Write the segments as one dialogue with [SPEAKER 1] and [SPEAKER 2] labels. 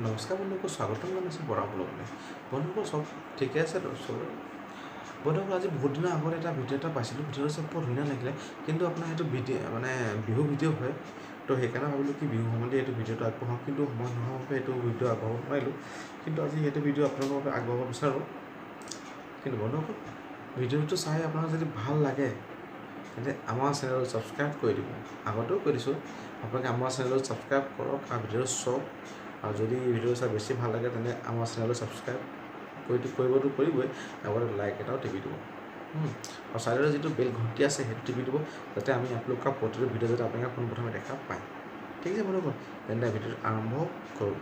[SPEAKER 1] নমস্কাৰ বন্ধুসকল, স্বাগতম জনাইছোঁ বৰা ব্লগলৈ। বন্ধুসকল চব ঠিকে আছে তো চবৰে? বন্ধুসকল আজি বহুত দিনৰ আগত এটা ভিডিঅ' এটা পাইছিলোঁ। ভিডিঅ'টো চব বৰ ধুনীয়া লাগিলে, কিন্তু আপোনাৰ এইটো ভিডিঅ' মানে বিহু ভিডিঅ' হয়, তো সেইকাৰণে ভাবিলোঁ কি বিহু সময়তে এইটো ভিডিঅ'টো আগবঢ়াওঁ, কিন্তু সময় নোহোৱাৰ বাবে এইটো ভিডিঅ' আগবঢ়াব নোৱাৰিলোঁ। কিন্তু আজি এইটো ভিডিঅ' আপোনালোকৰ বাবে আগবঢ়াব বিচাৰোঁ। কিন্তু বন্ধুসকল ভিডিঅ'টো চাই আপোনাৰ যদি ভাল লাগে তেন্তে আমাৰ চেনেলটো ছাবস্ক্ৰাইব কৰি দিব। আগতেও কৈ দিছোঁ, আপোনালোকে আমাৰ চেনেলটো ছাবস্ক্ৰাইব কৰক আৰু ভিডিঅ'টো চাওক। আৰু যদি ভিডিঅ' চাই বেছি ভাল লাগে তেন্তে আমাৰ চেনেলটো ছাবস্ক্ৰাইব কৰিবতো কৰিবই, লগতে লাইক এটাও টিপি দিব। আৰু চাইডতে যিটো বেল ঘণ্টি আছে সেইটো টিপি দিব, যাতে আমি আপলোড কৰা প্ৰতিটো ভিডিঅ' যাতে আপোনালোকে পোনপ্ৰথমে দেখা পায়। ঠিক আছে বন্ধুসকল, তেন্তে ভিডিঅ'টো আৰম্ভ কৰোঁ।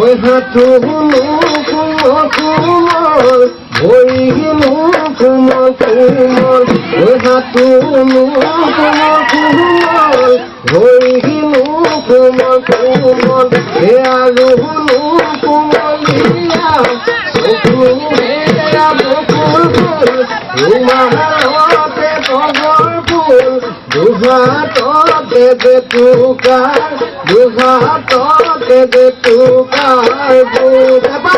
[SPEAKER 2] Oi rato kumar oi kumar oi rato kumar oi kumar e alu kumar liya sukhuya bokul umahate togol duha to de tukar duha to de tukar budaba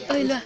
[SPEAKER 3] Ơi, loa.